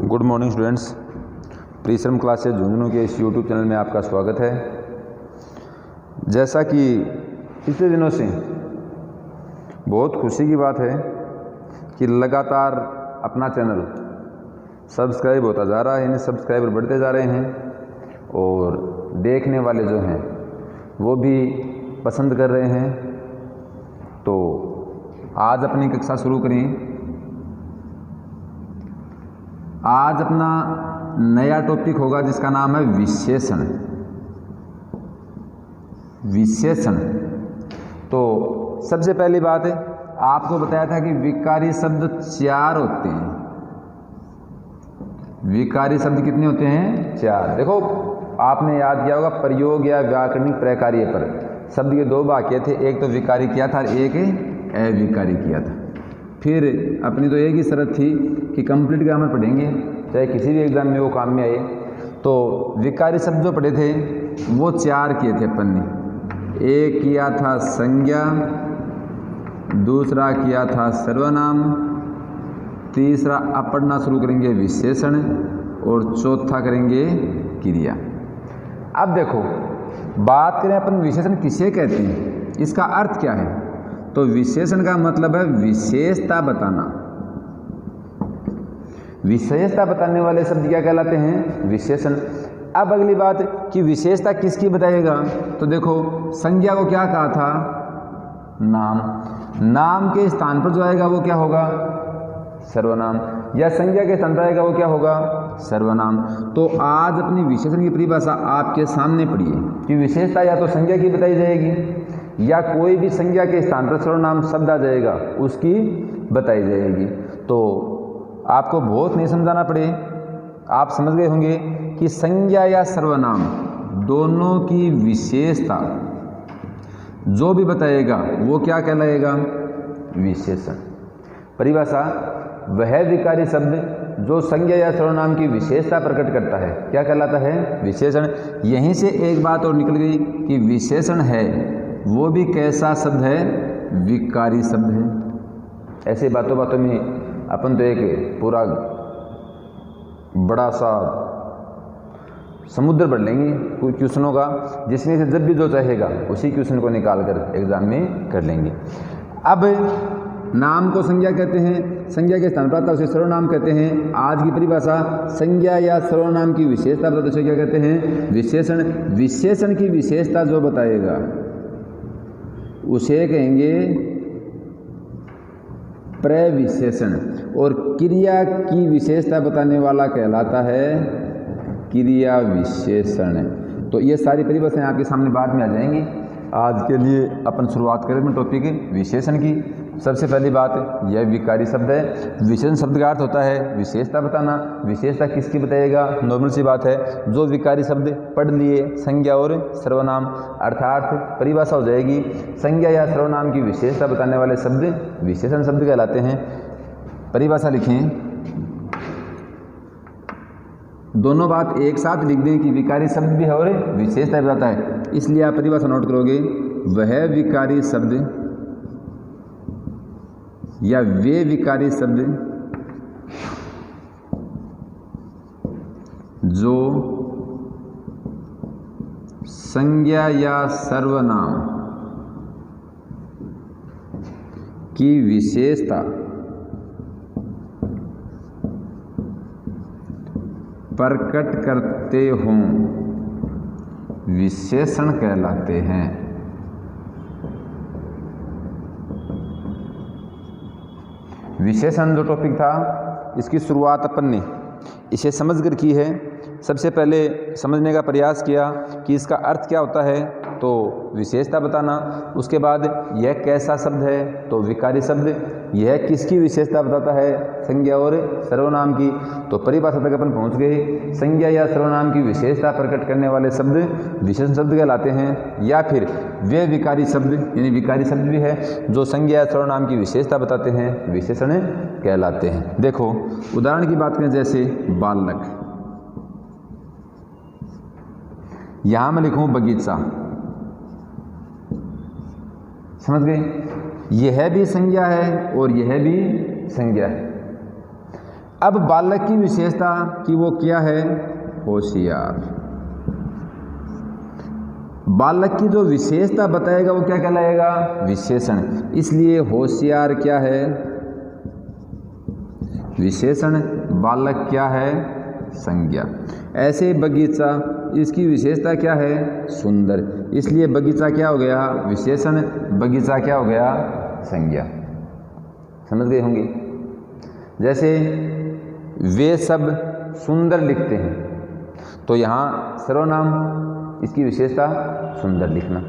Good morning students. परिश्रम classes Jhunjhunu के इस यूट्यूब चैनल में आपका स्वागत है। जैसा कि पिछले दिनों से बहुत खुशी की बात है कि लगातार अपना चैनल सब्सक्राइब होता जा रहा है, यानी सब्सक्राइबर बढ़ते जा रहे हैं और देखने वाले जो हैं वो भी पसंद कर रहे हैं। तो आज अपनी कक्षा शुरू करें। आज अपना नया टॉपिक होगा जिसका नाम है विशेषण। विशेषण तो सबसे पहली बात है, आपको बताया था कि विकारी शब्द 4 होते हैं। विकारी शब्द कितने होते हैं? 4। देखो, आपने याद किया होगा प्रयोग या व्याकरणिक प्रकार्य पर शब्द के 2 वाक्य थे, एक तो विकारी किया था और एक अविकारी किया था। फिर अपनी तो एक ही शर्त थी कि कंप्लीट ग्रामर पढ़ेंगे, चाहे किसी भी एग्जाम में वो काम में आए। तो विकारी शब्द जो पढ़े थे वो 4 किए थे अपन ने। एक किया था संज्ञा, दूसरा किया था सर्वनाम, तीसरा अब पढ़ना शुरू करेंगे विशेषण और चौथा करेंगे क्रिया। अब देखो, बात करें अपन विशेषण किसे कहते हैं, इसका अर्थ क्या है। तो विशेषण का मतलब है विशेषता बताना। विशेषता बताने वाले शब्द क्या कहलाते हैं? विशेषण। अब अगली बात कि विशेषता किसकी बताएगा, तो देखो संज्ञा को क्या कहा था? नाम। नाम के स्थान पर जो आएगा वो क्या होगा? सर्वनाम। या संज्ञा के स्थान पर आएगा वो क्या होगा? सर्वनाम। तो आज अपनी विशेषण की परिभाषा आपके सामने पड़ी है कि विशेषता या तो संज्ञा की बताई जाएगी या कोई भी संज्ञा के स्थान पर सर्वनाम शब्द आ जाएगा उसकी बताई जाएगी। तो आपको बहुत नहीं समझाना पड़े, आप समझ गए होंगे कि संज्ञा या सर्वनाम दोनों की विशेषता जो भी बताएगा वो क्या कहलाएगा? विशेषण। परिभाषा, वह विकारी शब्द जो संज्ञा या सर्वनाम की विशेषता प्रकट करता है क्या कहलाता है? विशेषण। यहीं से एक बात और निकल गई कि विशेषण है वो भी कैसा शब्द है? विकारी शब्द है। ऐसे बातों बातों में अपन तो एक पूरा बड़ा सा समुद्र भर लेंगे क्वेश्चनों का, जिसमें से जब भी जो चाहेगा उसी क्वेश्चन को निकाल कर एग्जाम में कर लेंगे। अब नाम को संज्ञा कहते हैं, संज्ञा के स्थान पर आता है उसे सर्वनाम कहते हैं। आज की परिभाषा संज्ञा या सर्वनाम की विशेषता बताते उसे क्या कहते हैं? विशेषण। विशेषण की विशेषता जो बताएगा उसे कहेंगे प्रविशेषण और क्रिया की विशेषता बताने वाला कहलाता है क्रिया विशेषण। तो ये सारी परिभाषाएं आपके सामने बाद में आ जाएंगी। आज के लिए अपन शुरुआत करें अपने टॉपिक विशेषण की। सबसे पहली बात, यह विकारी शब्द है। विशेषण शब्द का अर्थ होता है विशेषता बताना। विशेषता किसकी बताएगा? नॉर्मल सी बात है, जो विकारी शब्द पढ़ लिए संज्ञा और सर्वनाम, अर्थात परिभाषा हो जाएगी संज्ञा या सर्वनाम की विशेषता बताने वाले शब्द विशेषण शब्द कहलाते हैं। परिभाषा लिखें, दोनों बात एक साथ लिख दें कि विकारी शब्द भी है और विशेषता बताता है, इसलिए आप परिभाषा नोट करोगे, वह विकारी शब्द या वे विकारी शब्द जो संज्ञा या सर्वनाम की विशेषता प्रकट करते हों विशेषण कहलाते हैं। विशेषण जो टॉपिक था इसकी शुरुआत अपन ने इसे समझकर की है। सबसे पहले समझने का प्रयास किया कि इसका अर्थ क्या होता है, तो विशेषता बताना। उसके बाद यह कैसा शब्द है, तो विकारी शब्द। यह किसकी विशेषता बताता है? संज्ञा और सर्वनाम की। तो परिभाषा तक अपन पहुंच गए। संज्ञा या सर्वनाम की विशेषता प्रकट करने वाले शब्द विशेषण शब्द कहलाते हैं, या फिर वे विकारी शब्द, यानी विकारी शब्द भी है जो संज्ञा या सर्वनाम की विशेषता बताते हैं, विशेषण कहलाते हैं। देखो उदाहरण की बात करें, जैसे बालक, यहां मैं लिखूं बगीचा, समझ गए? यह भी संज्ञा है और यह भी संज्ञा है। अब बालक की विशेषता कि वो क्या है, होशियार। बालक की जो विशेषता बताएगा वो क्या कहलाएगा, विशेषण। इसलिए होशियार क्या है, विशेषण, बालक क्या है, संज्ञा। ऐसे बगीचा, इसकी विशेषता क्या है, सुंदर, इसलिए बगीचा क्या हो गया, विशेषण, बगीचा क्या हो गया, संज्ञा। समझ गए होंगे। जैसे वे सब सुंदर लिखते हैं, तो यहाँ सर्वनाम, इसकी विशेषता सुंदर लिखना।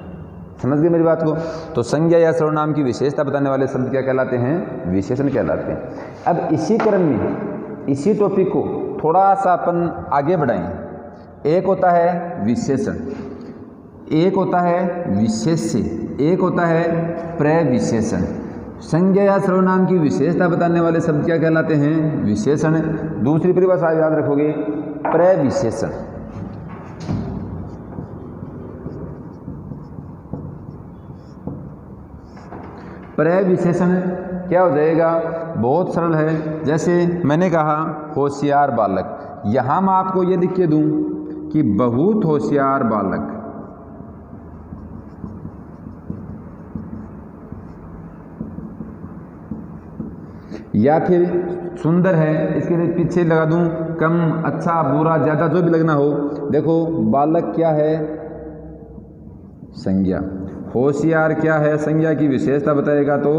समझ गए मेरी बात को। तो संज्ञा या सर्वनाम की विशेषता बताने वाले शब्द क्या कहलाते हैं, विशेषण कहलाते हैं। अब इसी क्रम में इसी टॉपिक को थोड़ा सा अपन आगे बढ़ाएं। एक होता है विशेषण, एक होता है विशेष्य, एक होता है प्रविशेषण। संज्ञा या सर्वनाम की विशेषता बताने वाले शब्द क्या कहलाते हैं, विशेषण। दूसरी परिभाषा याद रखोगे, प्रविशेषण। प्रविशेषण क्या हो जाएगा, बहुत सरल है। जैसे मैंने कहा होशियार बालक, यहाँ मैं आपको ये लिख के दूँ कि बहुत होशियार बालक, या फिर सुंदर है, इसके लिए पीछे लगा दूँ कम, अच्छा, बुरा, ज़्यादा, जो भी लगना हो। देखो बालक क्या है, संज्ञा। होशियार क्या है, संज्ञा की विशेषता बताएगा तो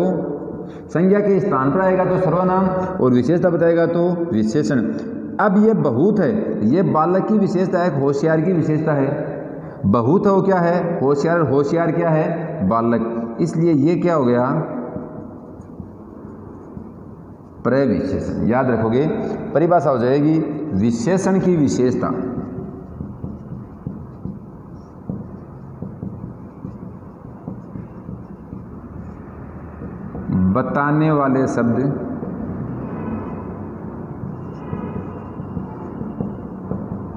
संज्ञा के स्थान पर आएगा तो सर्वनाम, और विशेषता बताएगा तो विशेषण। अब ये बहुत है, ये बालक की विशेषता है, होशियार की विशेषता है। बहुत है वो क्या है, होशियार, होशियार क्या है, बालक, इसलिए ये क्या हो गया, प्रविशेषण। याद रखोगे, परिभाषा हो जाएगी विशेषण की विशेषता, बताने वाले शब्द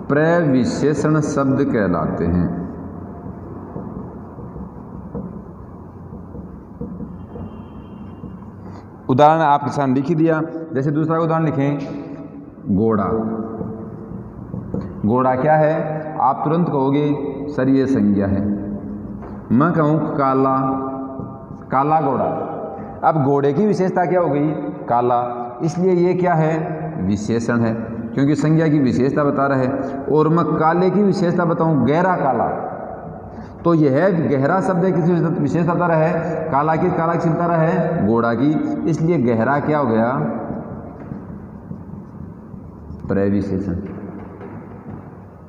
प्रविशेषण शब्द कहलाते हैं। उदाहरण आपके सामने लिख ही दिया। जैसे दूसरा उदाहरण लिखें, घोड़ा। घोड़ा क्या है, आप तुरंत कहोगे सर ये संज्ञा है। मैं कहूँ काला, काला घोड़ा। अब घोड़े की विशेषता क्या हो गई, काला, इसलिए ये क्या है, विशेषण है, क्योंकि संज्ञा की विशेषता बता रहा है। और मैं काले की विशेषता बताऊं, गहरा काला, तो यह गहरा शब्द है, किसी विशेषता बता रहा है, काला की बता रहा है, घोड़ा की, इसलिए गहरा क्या हो गया, प्रविशेषण।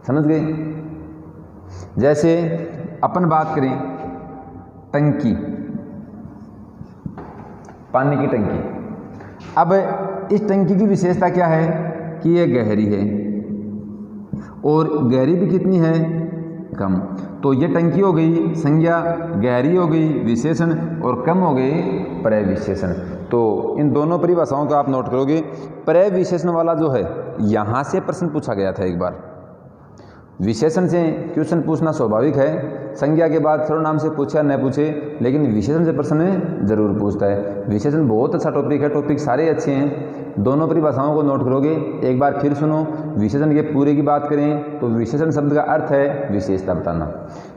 समझ गए। जैसे अपन बात करें टंकी, पानी की टंकी। अब इस टंकी की विशेषता क्या है कि ये गहरी है, और गहरी भी कितनी है, कम। तो ये टंकी हो गई संज्ञा, गहरी हो गई विशेषण, और कम हो गई प्रविशेषण। तो इन दोनों परिभाषाओं को आप नोट करोगे। प्रविशेषण वाला जो है, यहाँ से प्रश्न पूछा गया था एक बार। विशेषण से क्वेश्चन पूछना स्वाभाविक है, संज्ञा के बाद सर्वनाम से पूछे या न पूछे, लेकिन विशेषण से प्रश्न जरूर पूछता है। विशेषण बहुत अच्छा टॉपिक है, टॉपिक सारे अच्छे हैं। दोनों परिभाषाओं को नोट करोगे। एक बार फिर सुनो, विशेषण के पूरे की बात करें तो विशेषण शब्द का अर्थ है विशेषता बताना।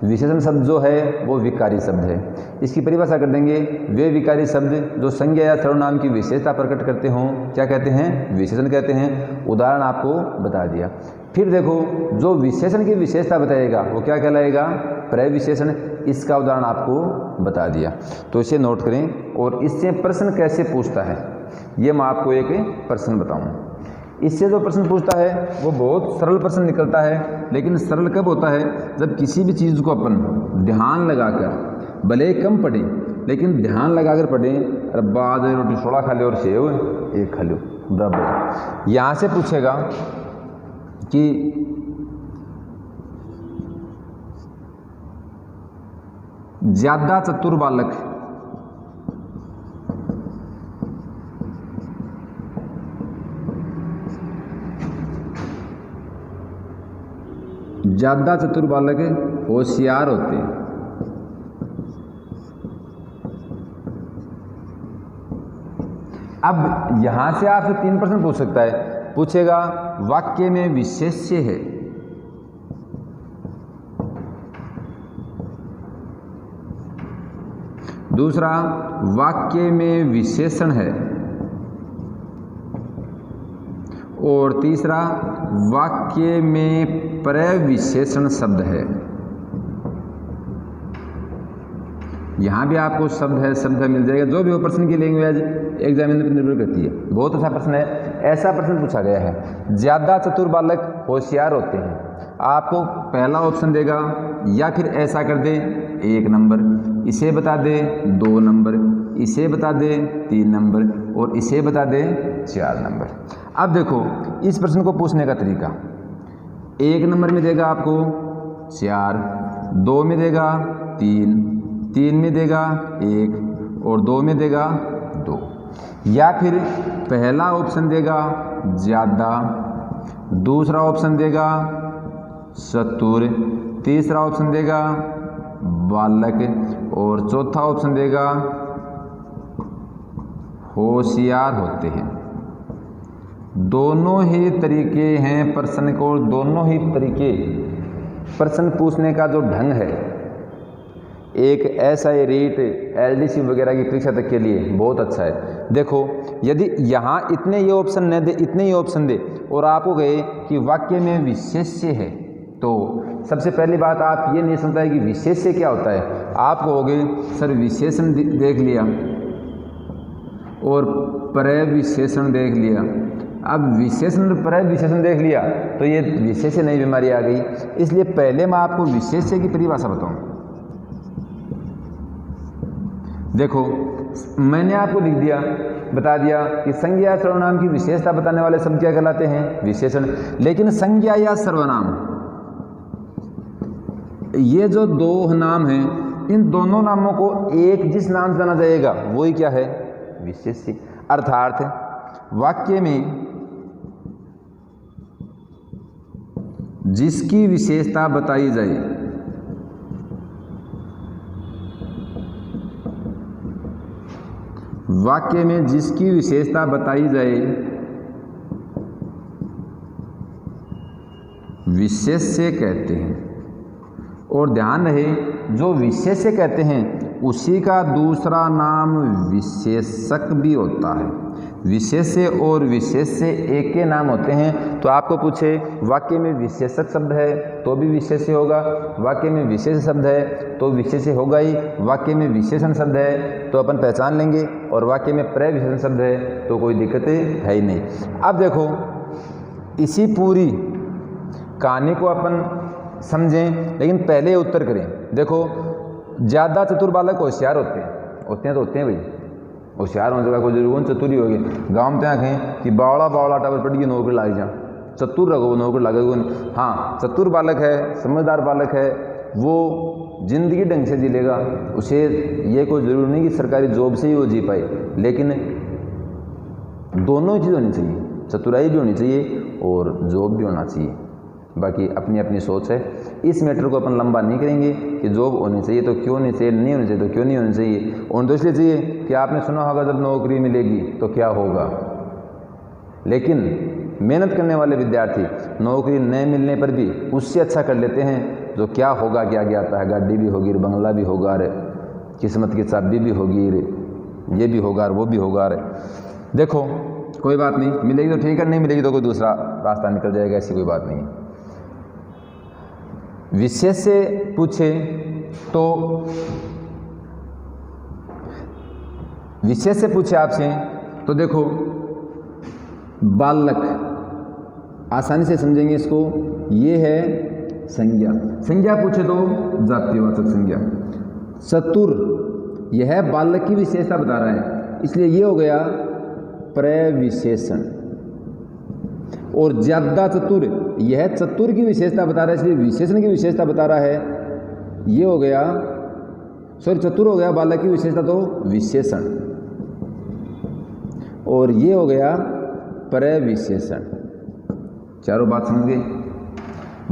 विशेषण शब्द जो है वो विकारी शब्द है। इसकी परिभाषा कर देंगे, वे विकारी शब्द जो संज्ञा या सर्वनाम की विशेषता प्रकट करते हों क्या कहते हैं, विशेषण कहते हैं। उदाहरण आपको बता दिया। फिर देखो, जो विशेषण की विशेषता बताएगा वो क्या कहलाएगा, प्रविशेषण। इसका उदाहरण आपको बता दिया, तो इसे नोट करें। और इससे प्रश्न कैसे पूछता है, ये मैं आपको एक प्रश्न बताऊं। इससे जो प्रश्न पूछता है वो बहुत सरल प्रश्न निकलता है, लेकिन सरल कब होता है, जब किसी भी चीज़ को अपन ध्यान लगाकर, भले कम पढ़े लेकिन ध्यान लगाकर पढ़ें। अरे बाद रोटी थोड़ा खा लो और सेव एक खा लो बराबर। यहाँ से पूछेगा कि ज्यादा चतुर बालक, ज्यादा चतुर बालक होशियार होते हैं। अब यहां से आपसे 3 प्रश्न पूछ सकता है। पूछेगा वाक्य में विशेष्य है, दूसरा वाक्य में विशेषण है, और तीसरा वाक्य में प्रविशेषण शब्द है। यहाँ भी आपको शब्द है मिल जाएगा, जो भी हो पर्सन की लैंग्वेज एग्जामिनर पर निर्भर करती है। बहुत अच्छा प्रश्न है, ऐसा प्रश्न पूछा गया है। ज़्यादा चतुर बालक होशियार होते हैं, आपको पहला ऑप्शन देगा, या फिर ऐसा कर दे 1 नंबर, इसे बता दे 2 नंबर, इसे बता दे 3 नंबर, और इसे बता दे 4 नंबर। अब देखो इस प्रश्न को पूछने का तरीका, 1 नंबर में देगा आपको 4, 2 में देगा 3 में देगा 1, और 2 में देगा 2। या फिर पहला ऑप्शन देगा ज़्यादा, दूसरा ऑप्शन देगा चतुर, तीसरा ऑप्शन देगा बालक, और चौथा ऑप्शन देगा होशियार होते हैं। दोनों ही तरीके हैं प्रश्न को, दोनों ही तरीके प्रश्न पूछने का जो ढंग है, एक SI रीट LDC वगैरह की परीक्षा तक के लिए बहुत अच्छा है। देखो यदि यहाँ इतने ये ऑप्शन न दे, इतने ही ऑप्शन दे, और आपको कहे कि वाक्य में विशेष्य है, तो सबसे पहली बात आप ये नहीं समझता है कि विशेष्य क्या होता है। आप कहोगे सर विशेषण देख लिया और प्रविशेषण देख लिया। अब विशेषण प्रविशेषण देख लिया तो ये विशेष्य नई बीमारी आ गई। इसलिए पहले मैं आपको विशेष्य की परिभाषा बताऊँ। देखो मैंने आपको लिख दिया, बता दिया कि संज्ञा या सर्वनाम की विशेषता बताने वाले शब्द क्या कहलाते हैं, विशेषण। लेकिन संज्ञा या सर्वनाम, ये जो 2 नाम हैं, इन दोनों नामों को एक जिस नाम से जाना जाएगा वही क्या है, विशेष्य। अर्थात वाक्य में जिसकी विशेषता बताई जाए, वाक्य में जिसकी विशेषता बताई जाए विशेष्य कहते हैं। और ध्यान रहे जो विशेष्य कहते हैं उसी का दूसरा नाम विशेषक भी होता है। विशेष्य और विशेष्य एक के नाम होते हैं। तो आपको पूछे वाक्य में विशेषक शब्द है तो भी विशेष्य होगा, वाक्य में विशेष शब्द है तो विशेष्य होगा ही, वाक्य में विशेषण शब्द है तो अपन पहचान लेंगे, और वाक्य में प्रविशेषण शब्द है तो कोई दिक्कत है ही नहीं। अब देखो इसी पूरी कहानी को अपन समझें, लेकिन पहले उत्तर करें। देखो ज़्यादा चतुर बालक होशियार होते हैं तो होते हैं भाई, होशियार होने का कोई जरूर चतुरी हो गई। गाँव में ત્યાં कहें कि बावड़ा टावर पड़ गई नौकरी लाग जा, चतुर रखो नौकरी लागेगा नहीं। हाँ चतुर बालक है, समझदार बालक है, वो जिंदगी ढंग से जी लेगा। उसे ये कोई ज़रूरी नहीं कि सरकारी जॉब से ही वो जी पाए, लेकिन दोनों चीज़ होनी चाहिए, चतुराई भी होनी चाहिए और जॉब भी होना चाहिए। बाकी अपनी अपनी सोच है। इस मैटर को अपन लंबा नहीं करेंगे कि जॉब होनी चाहिए तो क्यों नहीं चाहिए, नहीं होनी चाहिए तो क्यों नहीं होनी चाहिए। और तो इसलिए चाहिए कि आपने सुना होगा जब नौकरी मिलेगी तो क्या होगा, लेकिन मेहनत करने वाले विद्यार्थी नौकरी न मिलने पर भी उससे अच्छा कर लेते हैं। जो क्या होगा क्या क्या आता है, गाड़ी भी होगी, बंगला भी होगा, रे किस्मत की चाबी भी होगी, रे ये भी होगा, वो भी होगा। रे देखो कोई बात नहीं, मिलेगी तो ठीक है, नहीं मिलेगी तो कोई दूसरा रास्ता निकल जाएगा, ऐसी कोई बात नहीं है। विशेष से पूछे तो विशेष से पूछे आपसे तो देखो बालक आसानी से समझेंगे इसको। ये है संज्ञा, संज्ञा पूछे तो जातिवाचक संज्ञा। चतुर यह बालक की विशेषता बता रहा है, इसलिए ये हो गया प्रविशेषण। और ज्यादा चतुर यह चतुर की विशेषता बता रहा है, इसलिए विशेषण की विशेषता बता रहा है। ये हो गया चतुर हो गया बालक की विशेषता तो विशेषण, और ये हो गया प्रविशेषण। चारों बात समझ गए।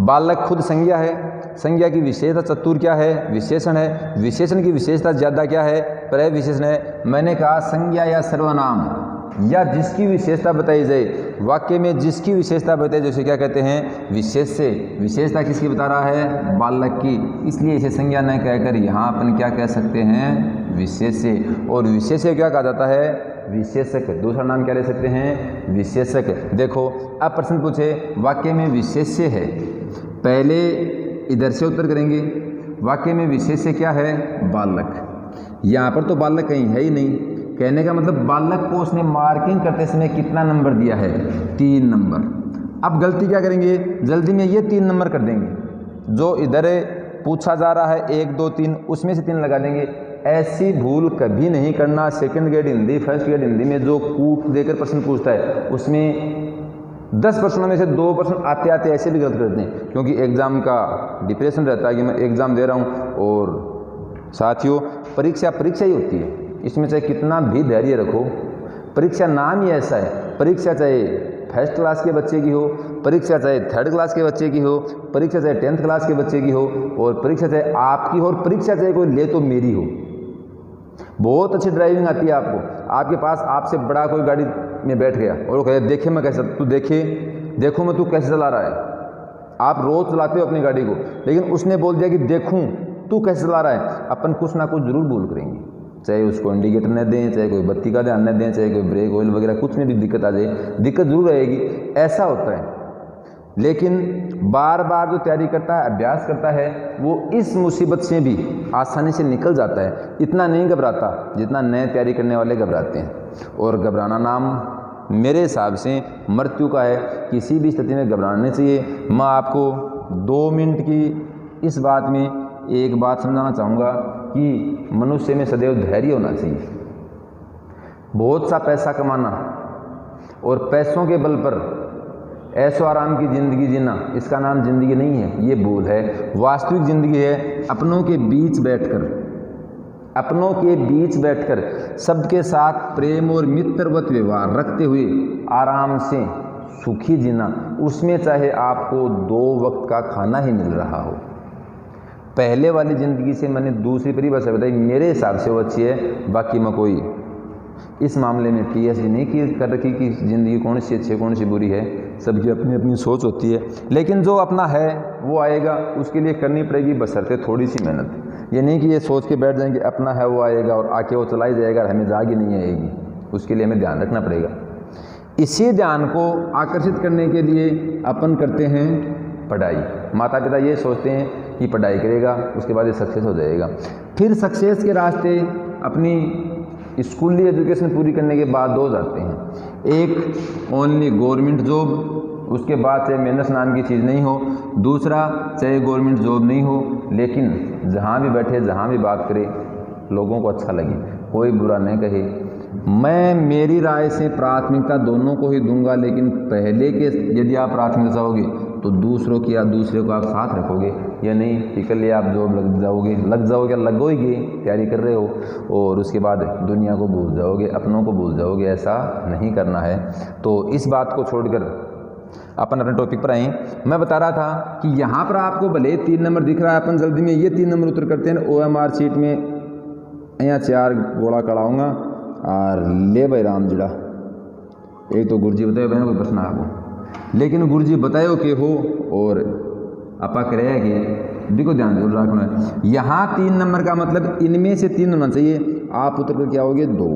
बालक खुद संज्ञा है, संज्ञा की विशेषता चतुर क्या है, विशेषण है, विशेषण की विशेषता ज्यादा क्या है, प्रविशेषण है। मैंने कहा संज्ञा या सर्वनाम या जिसकी विशेषता बताई जाए, वाक्य में जिसकी विशेषता बताई जाए उसे क्या कहते हैं? विशेष्य। विशेषता किसकी बता रहा है? बालक की, इसलिए इसे संज्ञा न कहकर यहाँ अपन क्या कह सकते हैं? विशेष्य। और विशेष्य क्या कहा जाता है? विशेषक। दूसरा नाम क्या ले सकते हैं? विशेषक। देखो अब प्रश्न पूछे वाक्य में विशेष्य है, पहले इधर से उत्तर करेंगे। वाक्य में विशेष्य क्या है? बालक। यहाँ पर तो बालक कहीं है ही नहीं, कहने का मतलब बालक को उसने मार्किंग करते समय कितना नंबर दिया है? 3 नंबर। अब गलती क्या करेंगे? जल्दी में ये 3 नंबर कर देंगे, जो इधर पूछा जा रहा है 1 2 3 उसमें से 3 लगा देंगे। ऐसी भूल कभी नहीं करना। Second grade Hindi, first grade Hindi में जो कूट देकर प्रश्न पूछता है उसमें 10 प्रश्नों में से 2 प्रश्न आते आते ऐसे भी गलत करते हैं, क्योंकि एग्ज़ाम का डिप्रेशन रहता है कि मैं एग्ज़ाम दे रहा हूँ। और साथियों परीक्षा परीक्षा ही होती है, इसमें चाहे कितना भी धैर्य रखो, परीक्षा नाम ही ऐसा है। परीक्षा चाहे फर्स्ट क्लास के बच्चे की हो, परीक्षा चाहे थर्ड क्लास के बच्चे की हो, परीक्षा चाहे 10th क्लास के बच्चे की हो, और परीक्षा चाहे आपकी हो, और परीक्षा चाहे कोई ले तो मेरी हो। बहुत अच्छी ड्राइविंग आती है आपको, आपके पास आपसे बड़ा कोई गाड़ी में बैठ गया और वो कहे देखे मैं कैसा, तू देखो मैं तू कैसे चला रहा है। आप रोज़ चलाते हो अपनी गाड़ी को, लेकिन उसने बोल दिया कि देखूं तू कैसे चला रहा है, अपन कुछ ना कुछ जरूर भूल करेंगे। चाहे उसको इंडिकेटर न दें, चाहे कोई बत्ती का ध्यान न दें, चाहे कोई ब्रेक ऑयल वगैरह कुछ में भी दिक्कत आ जाए, दिक्कत जरूर रहेगी, ऐसा होता है। लेकिन बार बार जो तैयारी करता है, अभ्यास करता है, वो इस मुसीबत से भी आसानी से निकल जाता है। इतना नहीं घबराता जितना नए तैयारी करने वाले घबराते हैं। और घबराना नाम मेरे हिसाब से मृत्यु का है, किसी भी स्थिति में घबराना नहीं चाहिए। मैं आपको 2 मिनट की इस बात में एक बात समझाना चाहूँगा कि मनुष्य में सदैव धैर्य होना चाहिए। बहुत सा पैसा कमाना और पैसों के बल पर ऐशो आराम की ज़िंदगी जीना, इसका नाम ज़िंदगी नहीं है, ये भूल है। वास्तविक ज़िंदगी है अपनों के बीच बैठकर सबके साथ प्रेम और मित्रवत व्यवहार रखते हुए आराम से सुखी जीना। उसमें चाहे आपको 2 वक्त का खाना ही मिल रहा हो। पहले वाली ज़िंदगी से मैंने दूसरी परिभाषा बताई, मेरे हिसाब से वो अच्छी है। बाकी मैं कोई इस मामले में पीएचडी नहीं कर रखी कि ज़िंदगी कौन सी अच्छी है कौन सी बुरी है, सबकी अपनी अपनी सोच होती है। लेकिन जो अपना है वो आएगा, उसके लिए करनी पड़ेगी बशर्ते थोड़ी सी मेहनत। ये नहीं कि ये सोच के बैठ जाएंगे अपना है वो आएगा और आके वो चला ही जाएगा और हमें जाग ही नहीं आएगी। उसके लिए हमें ध्यान रखना पड़ेगा। इसी ध्यान को आकर्षित करने के लिए अपन करते हैं पढ़ाई। माता पिता ये सोचते हैं कि पढ़ाई करेगा उसके बाद ये सक्सेस हो जाएगा। फिर सक्सेस के रास्ते अपनी स्कूली एजुकेशन पूरी करने के बाद 2 जाते हैं। एक ओनली गवर्नमेंट जॉब, उसके बाद चाहे मेहनत नाम की चीज़ नहीं हो। दूसरा चाहे गवर्नमेंट जॉब नहीं हो, लेकिन जहाँ भी बैठे जहाँ भी बात करे लोगों को अच्छा लगे, कोई बुरा नहीं कहे। मैं मेरी राय से प्राथमिकता दोनों को ही दूंगा, लेकिन पहले के यदि आप प्राथमिकता चाहोगे तो दूसरों की या दूसरे को आप साथ रखोगे। या नहीं कि कल आप जॉब लग जाओगे लगोगे, तैयारी कर रहे हो और उसके बाद दुनिया को भूल जाओगे, अपनों को भूल जाओगे। ऐसा नहीं करना है। तो इस बात को छोड़कर अपन अपने टॉपिक पर आए। मैं बता रहा था कि यहाँ पर आपको भले 3 नंबर दिख रहा है, अपन जल्दी में ये 3 नंबर उत्तर करते हैं। OMR शीट में यहाँ 4 गोला कड़ाऊँगा और ले भाई राम जिड़ा। एक तो गुरुजी बताए बहन कोई प्रश्न आपको, लेकिन गुरुजी बताए के हो और आपा करेगा देखो ध्यान जरूर रखना है। यहाँ 3 नंबर का मतलब इनमें से 3 होना चाहिए। आप उत्तर कर क्या होगे 2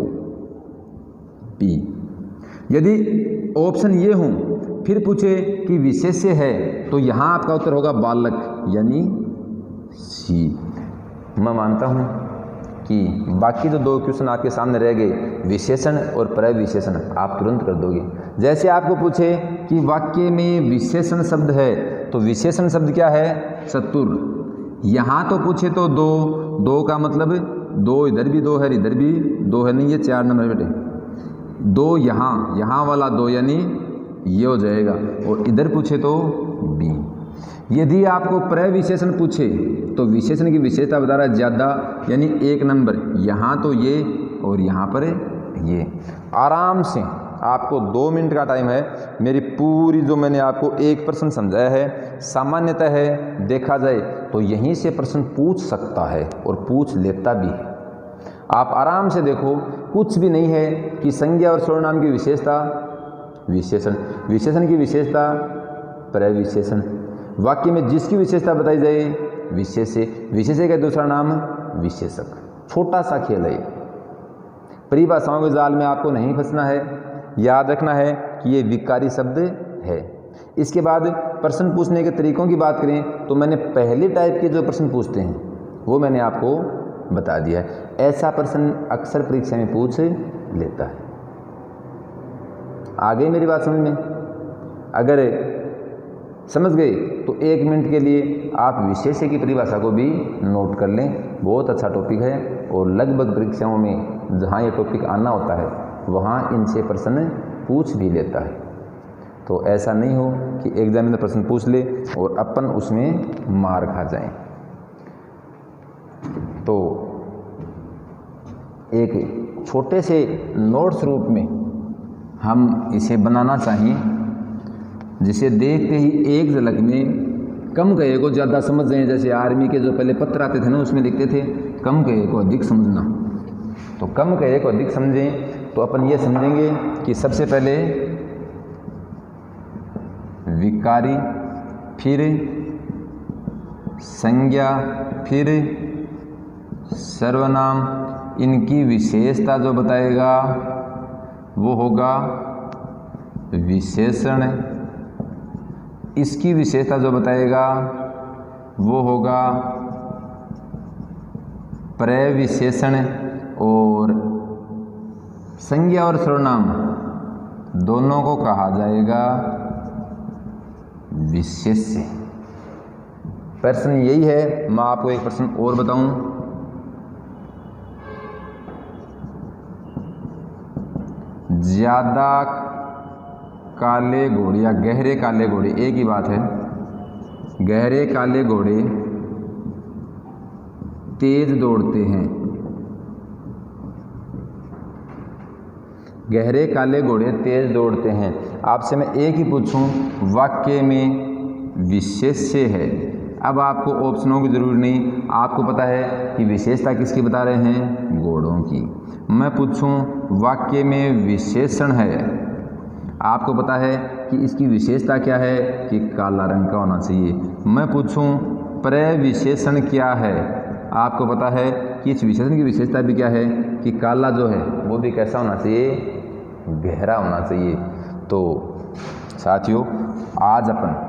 P। यदि ऑप्शन ये हो फिर पूछे कि विशेष्य है तो यहाँ आपका उत्तर होगा बालक यानी C। मैं मानता हूँ कि बाकी जो 2 क्वेश्चन आपके सामने रह गए, विशेषण और प्रविशेषण, आप तुरंत कर दोगे। जैसे आपको पूछे कि वाक्य में विशेषण शब्द है तो विशेषण शब्द क्या है? चतुर। यहाँ तो पूछे तो 2 का मतलब 2 इधर भी 2 है, इधर भी 2 है, नहीं ये 4 नंबर बेटे। 2 यहाँ वाला 2 यानी ये हो जाएगा, और इधर पूछे तो B। यदि आपको प्रविशेषण पूछे तो विशेषण की विशेषता बता रहा है ज़्यादा, यानी 1 नंबर। यहाँ तो ये और यहाँ पर ये। आराम से आपको 2 मिनट का टाइम है। मेरी पूरी जो मैंने आपको 1 प्रश्न समझाया है, सामान्यतः है देखा जाए तो यहीं से प्रश्न पूछ सकता है और पूछ लेता भी है। आप आराम से देखो, कुछ भी नहीं है कि संज्ञा और सर्वनाम की विशेषता विशेषण, विशेषण की विशेषता प्रविशेषण, वाक्य में जिसकी विशेषता बताई जाए विशेष्य, विशेष्य का दूसरा नाम विशेषक। छोटा सा खेल है, परिभाषाओं के जाल में आपको नहीं फंसना है, याद रखना है कि ये विकारी शब्द है। इसके बाद प्रश्न पूछने के तरीकों की बात करें तो मैंने पहले टाइप के जो प्रश्न पूछते हैं वो मैंने आपको बता दिया है। ऐसा प्रश्न अक्सर परीक्षा में पूछ लेता है। आ गई मेरी बात समझ में? अगर समझ गए तो 1 मिनट के लिए आप विशेष्य की परिभाषा को भी नोट कर लें। बहुत अच्छा टॉपिक है और लगभग परीक्षाओं में जहाँ ये टॉपिक आना होता है वहाँ इनसे प्रश्न पूछ भी लेता है। तो ऐसा नहीं हो कि एग्जामिनर प्रश्न पूछ ले और अपन उसमें मार खा जाएं। तो एक छोटे से नोट्स रूप में हम इसे बनाना चाहिए, जिसे देखते ही एक झलक में कम कहे को ज़्यादा समझ जाएं। जैसे आर्मी के जो पहले पत्र आते थे ना, उसमें लिखते थे कम कहे को अधिक समझना। तो कम कहे को अधिक समझें तो अपन ये समझेंगे कि सबसे पहले विकारी, फिर संज्ञा, फिर सर्वनाम, इनकी विशेषता जो बताएगा वो होगा विशेषण, इसकी विशेषता जो बताएगा वो होगा प्रविशेषण, और संज्ञा और सर्वनाम दोनों को कहा जाएगा विशेष्य। प्रश्न यही है। मैं आपको एक प्रश्न और बताऊं, ज़्यादा काले घोड़े या गहरे काले घोड़े, एक ही बात है। गहरे काले घोड़े तेज दौड़ते हैं। गहरे काले घोड़े तेज दौड़ते हैं। आपसे मैं एक ही पूछूं, वाक्य में विशेष्य है। अब आपको ऑप्शनों की ज़रूरत नहीं, आपको पता है कि विशेषता किसकी बता रहे हैं, घोड़ों की। मैं पूछूं वाक्य में विशेषण है, आपको पता है कि इसकी विशेषता क्या है कि काला रंग का होना चाहिए। मैं पूछूं प्रविशेषण क्या है, आपको पता है कि इस विशेषण की विशेषता भी क्या है कि काला जो है वो भी कैसा होना चाहिए, गहरा होना चाहिए। तो साथियों, आज अपन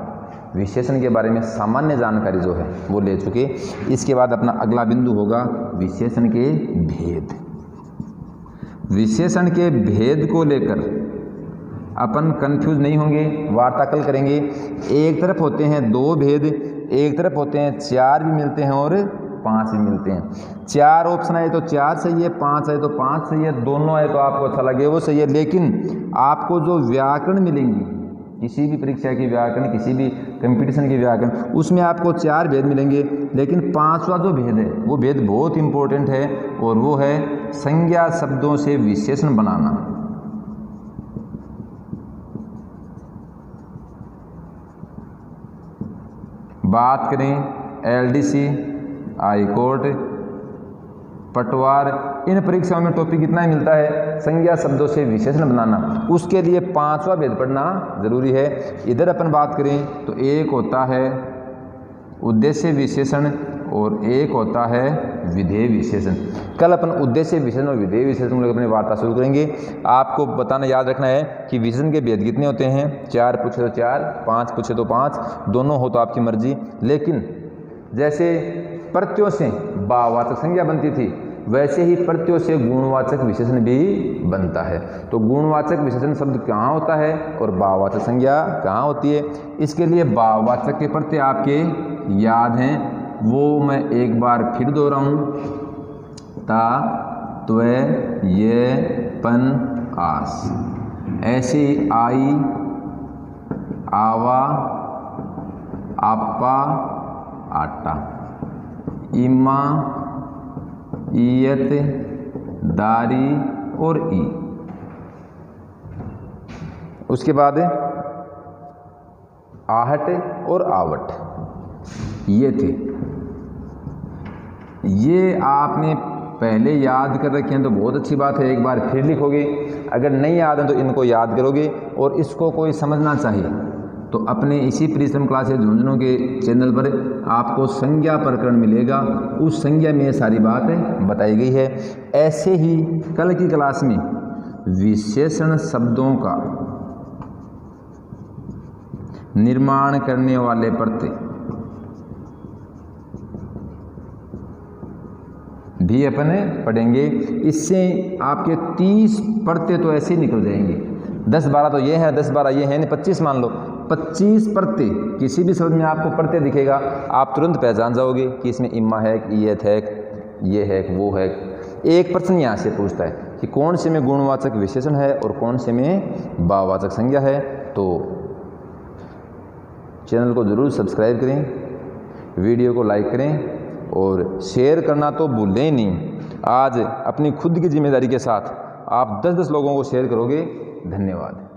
विशेषण के बारे में सामान्य जानकारी जो है वो ले चुके। इसके बाद अपना अगला बिंदु होगा विशेषण के भेद। विशेषण के भेद को लेकर अपन कंफ्यूज नहीं होंगे, वार्ता कल करेंगे। एक तरफ होते हैं 2 भेद, एक तरफ होते हैं 4 भी मिलते हैं और 5 भी मिलते हैं। 4 ऑप्शन आए तो 4 सही है, 5 आए तो 5 सही है, दोनों आए तो आपको अच्छा लगे वो सही है। लेकिन आपको जो व्याकरण मिलेंगी, किसी भी परीक्षा की व्याकरण, किसी भी कंपटीशन की व्याकरण, उसमें आपको 4 भेद मिलेंगे। लेकिन 5वां जो भेद है वो भेद बहुत इंपॉर्टेंट है और वो है संज्ञा शब्दों से विशेषण बनाना। बात करें एलडीसी, हाई कोर्ट, पटवार, इन परीक्षाओं में टॉपिक इतना ही मिलता है, संज्ञा शब्दों से विशेषण बनाना। उसके लिए 5वां भेद पढ़ना जरूरी है। इधर अपन बात करें तो एक होता है उद्देश्य विशेषण और एक होता है विधेय विशेषण। कल अपन उद्देश्य विशेषण और विधेय विशेषण को लेकर अपनी वार्ता शुरू करेंगे। आपको बताना याद रखना है कि विशेषण के भेद कितने होते हैं, 4 पूछे तो 4, 5 पूछे तो 5, दोनों हो तो आपकी मर्जी। लेकिन जैसे प्रत्ययों से भाववाचक संज्ञा बनती थी, वैसे ही प्रत्ययों से गुणवाचक विशेषण भी बनता है। तो गुणवाचक विशेषण शब्द कहाँ होता है और भाववाचक संज्ञा कहाँ होती है। इसके लिए भाववाचक के प्रत्यय आपके याद हैं, वो मैं एक बार फिर दोहराऊं, ता, त्वय, ये, पन, आस। ऐसे आई, आवा, आपा, आटा, इमा, ईयत, दारी और ई। उसके बाद आहट और आवट, ये थे। ये आपने पहले याद कर रखे हैं तो बहुत अच्छी बात है, एक बार फिर लिखोगे। अगर नहीं याद है तो इनको याद करोगे। और इसको कोई समझना चाहिए तो अपने इसी परिश्रम क्लासेस झुंझुनू के चैनल पर आपको संज्ञा प्रकरण मिलेगा, उस संज्ञा में ये सारी बातें बताई गई है। ऐसे ही कल की क्लास में विशेषण शब्दों का निर्माण करने वाले प्रत्यय भी अपने पढ़ेंगे। इससे आपके 30 प्रत्यय तो ऐसे ही निकल जाएंगे। 10-12 तो ये है, 10-12 ये है, नहीं 25 मान लो। 25 प्रत्यय, किसी भी शब्द में आपको प्रत्यय दिखेगा आप तुरंत पहचान जाओगे कि इसमें इम्मा है, ईयत है, ये है, वो है। एक प्रश्न यहाँ से पूछता है कि कौन से में गुणवाचक विशेषण है और कौन से में भाववाचक संज्ञा है। तो चैनल को ज़रूर सब्सक्राइब करें, वीडियो को लाइक करें और शेयर करना तो भूलें नहीं। आज अपनी खुद की जिम्मेदारी के साथ आप 10-10 लोगों को शेयर करोगे। धन्यवाद।